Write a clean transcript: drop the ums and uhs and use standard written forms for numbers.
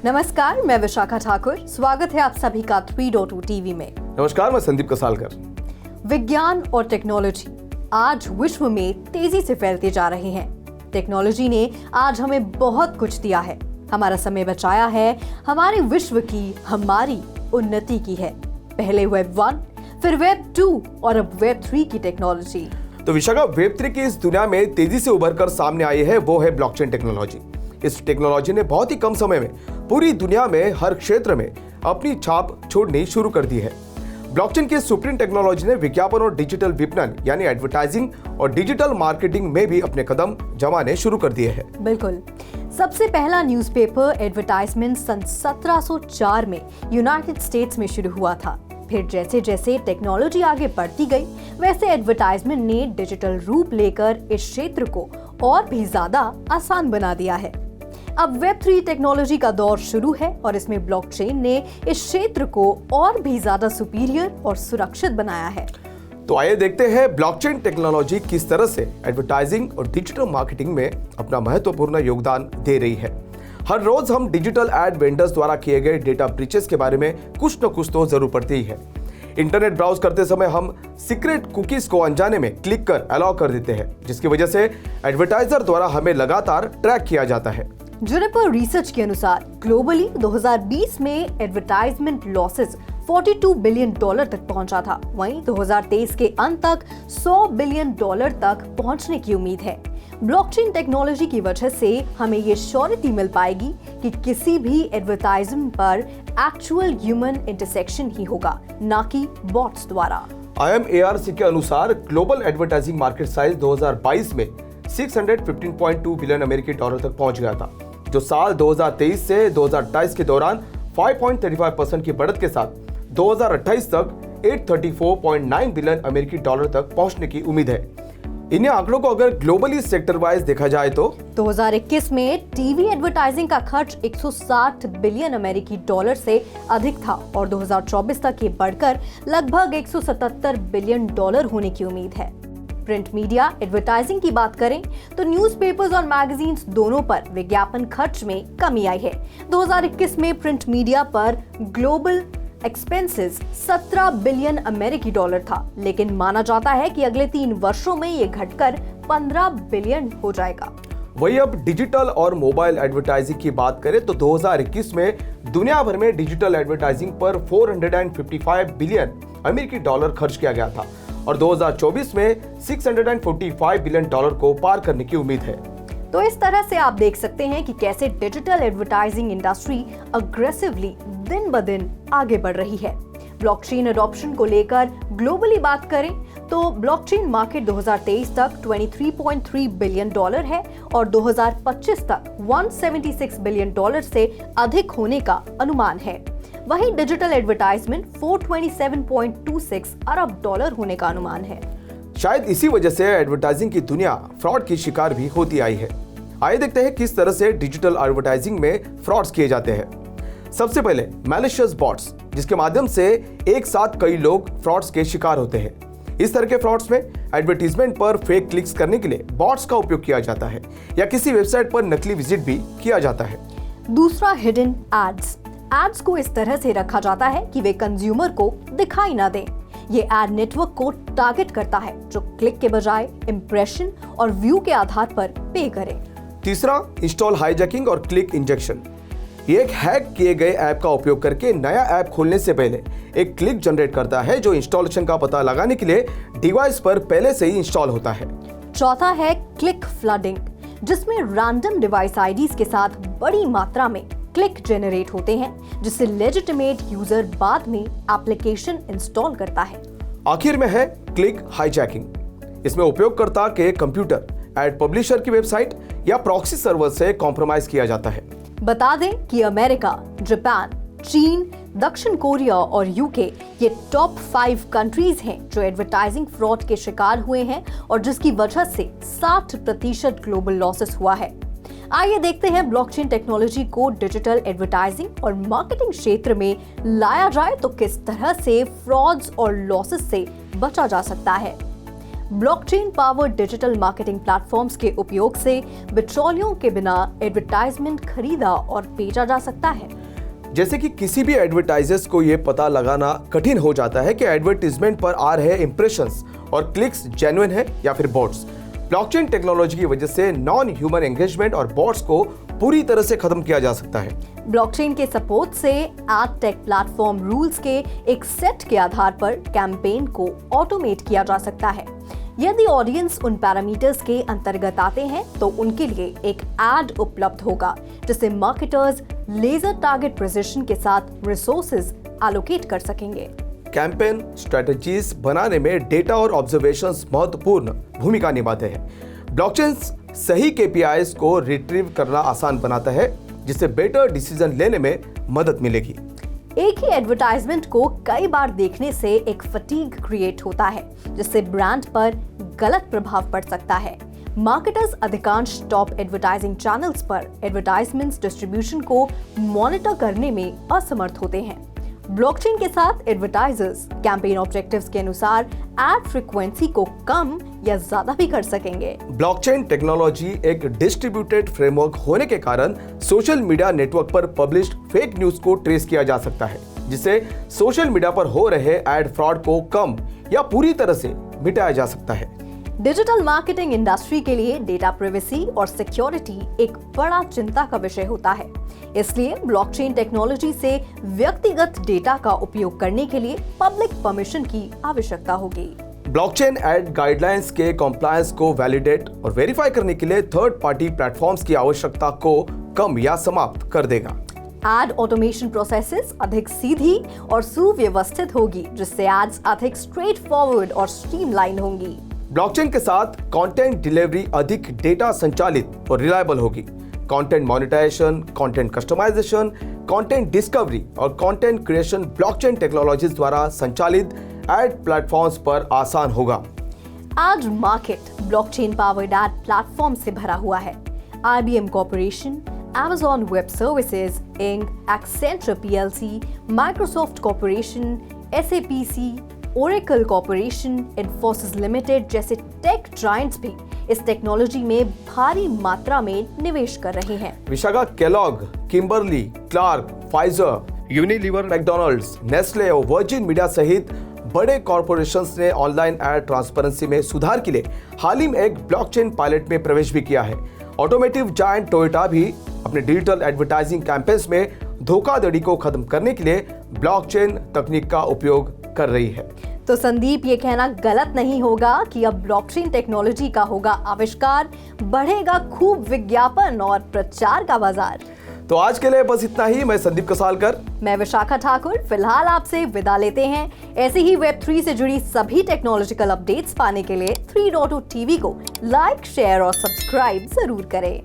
नमस्कार, मैं विशाखा ठाकुर। स्वागत है आप सभी का 3.2 टीवी में। नमस्कार, मैं संदीप कसालकर। विज्ञान और टेक्नोलॉजी आज विश्व में तेजी से फैलते जा रहे हैं। टेक्नोलॉजी ने आज हमें बहुत कुछ दिया है, हमारा समय बचाया है, हमारे विश्व की, हमारी उन्नति की है। पहले वेब 1, फिर वेब 2 और अब वेब 3 की टेक्नोलॉजी। तो विशाखा, वेब 3 की इस दुनिया में तेजी से उभर कर सामने आई है वो है ब्लॉकचेन टेक्नोलॉजी। इस टेक्नोलॉजी ने बहुत ही कम समय में पूरी दुनिया में हर क्षेत्र में अपनी छाप छोड़नी शुरू कर दी है। ब्लॉकचेन की सुप्रीम टेक्नोलॉजी ने विज्ञापन और डिजिटल विपणन यानी एडवर्टाइजिंग और डिजिटल मार्केटिंग में भी अपने कदम जमाने शुरू कर दिए हैं। बिल्कुल। सबसे पहला न्यूज़पेपर एडवर्टाइजमेंट सन 1704 में यूनाइटेड स्टेट्स में शुरू हुआ था। फिर जैसे जैसे टेक्नोलॉजी आगे बढ़ती गई, वैसे एडवर्टाइजमेंट ने डिजिटल रूप लेकर इस क्षेत्र को और भी ज्यादा आसान बना दिया है। अब वेब 3 टेक्नोलॉजी का दौर शुरू है और इसमें ब्लॉकचेन ने इस क्षेत्र को और भी ज्यादा सुपीरियर और सुरक्षित बनाया है। तो आइए देखते हैं ब्लॉकचेन टेक्नोलॉजी किस तरह से एडवर्टाइजिंग और डिजिटल मार्केटिंग में अपना महत्वपूर्ण योगदान दे रही है। हर रोज हम डिजिटल एड वेंडर्स द्वारा किए गए डेटा ब्रीचेस के बारे में कुछ न कुछ तो जरूर पड़ती ही है। इंटरनेट ब्राउज करते समय हम सीक्रेट कुकीज को अनजाने में क्लिक कर अलाउ कर देते हैं, जिसकी वजह से एडवर्टाइजर द्वारा हमें लगातार ट्रैक किया जाता है। जुनिपर रिसर्च के अनुसार ग्लोबली 2020 में एडवर्टाइजमेंट लॉसेस 42 बिलियन डॉलर तक पहुंचा था। वहीं 2023 के अंत तक 100 बिलियन डॉलर तक पहुंचने की उम्मीद है। ब्लॉकचेन टेक्नोलॉजी की वजह से हमें ये श्योरिटी मिल पाएगी कि किसी भी एडवर्टाइजमेंट पर एक्चुअल ह्यूमन इंटरसेक्शन ही होगा, ना कि बॉट्स द्वारा। IMARC के अनुसार ग्लोबल एडवर्टाइजिंग मार्केट साइज 2022 में 615.2 बिलियन अमेरिकी डॉलर तक पहुंच गया था, जो साल 2023 से 2028 के दौरान 5.35% की बढ़त के साथ 2028 तक 834.9 बिलियन अमेरिकी डॉलर तक पहुंचने की उम्मीद है। इन्हीं आंकड़ों को अगर ग्लोबली सेक्टर वाइज देखा जाए तो 2021 में टीवी एडवर्टाइजिंग का खर्च 160 बिलियन अमेरिकी डॉलर से अधिक था और 2024 तक ये बढ़कर लगभग 177 बिलियन डॉलर होने की उम्मीद है। प्रिंट मीडिया एडवर्टाइजिंग की बात करें तो न्यूज़पेपर्स और मैगजीन्स दोनों पर विज्ञापन खर्च में कमी आई है। 2021 में प्रिंट मीडिया पर ग्लोबल एक्सपेंसेस 17 बिलियन अमेरिकी डॉलर था, लेकिन माना जाता है कि अगले 3 वर्षों में ये घटकर 15 बिलियन हो जाएगा। वही अब डिजिटल और मोबाइल एडवर्टाइजिंग की बात करें तो 2021 में दुनिया भर में डिजिटल एडवर्टाइजिंग पर 455 बिलियन अमेरिकी डॉलर खर्च किया गया था और 2024 में 645 बिलियन डॉलर को पार करने की उम्मीद है। तो इस तरह से आप देख सकते हैं कि कैसे डिजिटल एडवर्टाइजिंग इंडस्ट्री अग्रेसिवली दिन ब दिन आगे बढ़ रही है। ब्लॉकचेन अडॉप्शन को लेकर ग्लोबली बात करें तो ब्लॉकचेन मार्केट 2023 तक 23.3 बिलियन डॉलर है और 2025 तक 176 बिलियन डॉलर से अधिक होने का अनुमान है। वहीं डिजिटल एडवर्टाइजमेंट 427.26 अरब डॉलर होने का अनुमान है। शायद इसी वजह से एडवर्टाइजिंग की दुनिया फ्रॉड की शिकार भी होती आई है। आइए देखते हैं किस तरह से डिजिटल एडवर्टाइजिंग में फ्रॉड्स किए जाते हैं। सबसे पहले मैलिशियस बॉट्स, जिसके माध्यम से एक साथ कई लोग फ्रॉड्स के शिकार होते हैं। इस तरह के फ्रॉड्स में एडवर्टीजमेंट पर फेक क्लिक्स करने के लिए बॉट्स का उपयोग किया जाता है या किसी वेबसाइट पर नकली विजिट भी किया जाता है। दूसरा, हिडन एड्स। एड्स को इस तरह से रखा जाता है कि वे कंज्यूमर को दिखाई ना दें। ये एड नेटवर्क को टारगेट करता है, जो क्लिक के बजाय इंप्रेशन और व्यू के आधार पर पे करे। तीसरा, इंस्टॉल हाईजैकिंग और क्लिक इंजेक्शन। ये एक हैक किए गए ऐप का उपयोग करके नया ऐप खोलने से पहले एक क्लिक जनरेट करता है, जो इंस्टॉलेशन का पता लगाने के लिए डिवाइस पर पहले से ही इंस्टॉल होता है। चौथा है क्लिक फ्लडिंग, जिसमें रैंडम डिवाइस आईडीज के साथ बड़ी मात्रा में क्लिक जेनरेट होते हैं, जिससे लेजिटिमेट यूजर बाद में एप्लीकेशन इंस्टॉल करता है। आखिर में है क्लिक हाईजैकिंग। इसमें उपयोगकर्ता के कंप्यूटर, एड पब्लिशर की वेबसाइट या प्रॉक्सी सर्वर से कॉम्प्रोमाइज किया जाता है। बता दें कि अमेरिका, जापान, चीन, दक्षिण कोरिया और यूके ये टॉप 5 कंट्रीज हैं जो एडवर्टाइजिंग फ्रॉड के शिकार हुए हैं और जिसकी वजह से 60% ग्लोबल लॉसेस हुआ है। आइए देखते हैं ब्लॉकचेन टेक्नोलॉजी को डिजिटल एडवर्टाइजिंग और मार्केटिंग क्षेत्र में लाया जाए तो किस तरह से फ्रॉड्स और लॉसेस से बचा जा सकता है। Blockchain powered digital marketing platforms के उपयोग से बिचौलियों के बिना एडवर्टाइजमेंट खरीदा और बेचा जा सकता है। जैसे कि किसी भी एडवर्टाइजर्स को यह पता लगाना कठिन हो जाता है कि एडवर्टाइजमेंट पर आ रहे इंप्रेशंस और क्लिक्स जेन्युइन है या फिर बॉट्स। ब्लॉकचेन टेक्नोलॉजी की वजह से नॉन ह्यूमन एंगेजमेंट और बॉट्स को पूरी तरह से खत्म किया जा सकता है। ब्लॉकचेन के सपोर्ट से एड टेक प्लेटफॉर्म रूल्स के एक सेट के आधार पर कैंपेन को ऑटोमेट किया जा सकता है। यदि ऑडियंस उन पैरामीटर्स के अंतर्गत आते हैं तो उनके लिए एक एड उपलब्ध होगा जिससे मार्केटर्स लेजर टारगेट प्रिसिजन के साथ रिसोर्सेज एलोकेट कर सकेंगे। कैंपेन स्ट्रेटजीज बनाने में डेटा और ऑब्जर्वेशंस महत्वपूर्ण भूमिका निभाते हैं। ब्लॉकचेन सही केपीआईज को रिट्रीव करना आसान बनाता है जिससे बेटर डिसीजन लेने में मदद मिलेगी। एक ही एडवर्टाइजमेंट को कई बार देखने से एक फटीग क्रिएट होता है जिससे ब्रांड पर गलत प्रभाव पड़ सकता है। मार्केटर्स अधिकांश टॉप एडवर्टाइजिंग चैनल्स पर एडवर्टाइजमेंट्स डिस्ट्रीब्यूशन को मॉनिटर करने में असमर्थ होते हैं। ब्लॉकचेन के साथ एडवर्टाइजर्स कैंपेन ऑब्जेक्टिव्स के अनुसार एड फ्रीक्वेंसी को कम या ज्यादा भी कर सकेंगे। ब्लॉकचेन टेक्नोलॉजी एक डिस्ट्रीब्यूटेड फ्रेमवर्क होने के कारण सोशल मीडिया नेटवर्क पर पब्लिश्ड फेक न्यूज को ट्रेस किया जा सकता है जिससे सोशल मीडिया पर हो रहे एड फ्रॉड को कम या पूरी तरह से मिटाया जा सकता है। डिजिटल मार्केटिंग इंडस्ट्री के लिए डेटा प्राइवेसी और सिक्योरिटी एक बड़ा चिंता का विषय होता है। इसलिए ब्लॉकचेन टेक्नोलॉजी से व्यक्तिगत डेटा का उपयोग करने के लिए पब्लिक परमिशन की आवश्यकता होगी। ब्लॉकचेन एड गाइडलाइंस के कॉम्प्लायंस को वैलिडेट और वेरीफाई करने के लिए थर्ड पार्टी प्लेटफॉर्म्स की आवश्यकता को कम या समाप्त कर देगा। एड ऑटोमेशन प्रोसेसेस अधिक सीधी और सुव्यवस्थित होगी जिससे एड्स अधिक स्ट्रेट फॉरवर्ड और स्ट्रीमलाइन होंगी। ब्लॉकचेन के साथ कंटेंट डिलीवरी अधिक डेटा संचालित और रिलायबल होगी। Content monetisation, content customisation, content discovery और कंटेंट क्रिएशन ब्लॉकचेन टेक्नोलॉजीज द्वारा संचालित एड प्लेटफॉर्म्स पर आसान होगा। Ad market blockchain powered ad platform से भरा हुआ है। IBM corporation, Amazon web services inc, Accenture PLC, Microsoft corporation, SAPC, Oracle corporation, Infosys limited जैसे टेक जायंट्स भी इस टेक्नोलॉजी में भारी मात्रा में निवेश कर रहे हैं। विशाखा, Kellogg, Kimberly Clark, Pfizer, Unilever, McDonald's, Nestle और वर्जिन मीडिया सहित बड़े कॉर्पोरेशंस ने ऑनलाइन एड ट्रांसपेरेंसी में सुधार के लिए हाल ही में एक ब्लॉकचेन पायलट में प्रवेश भी किया है। ऑटोमोटिव जायंट टोयोटा भी अपने डिजिटल एडवर्टाइजिंग कैंपेन्स में धोखाधड़ी को खत्म करने के लिए ब्लॉकचेन तकनीक का उपयोग कर रही है। तो संदीप, ये कहना गलत नहीं होगा कि अब ब्लॉकचेन टेक्नोलॉजी का होगा आविष्कार, बढ़ेगा खूब विज्ञापन और प्रचार का बाजार। तो आज के लिए बस इतना ही। मैं संदीप कसालकर, मैं विशाखा ठाकुर फिलहाल आपसे विदा लेते हैं। ऐसे ही Web3 से जुड़ी सभी टेक्नोलॉजिकल अपडेट्स पाने के लिए 3.0 TV को लाइक, शेयर और सब्सक्राइब जरूर करें।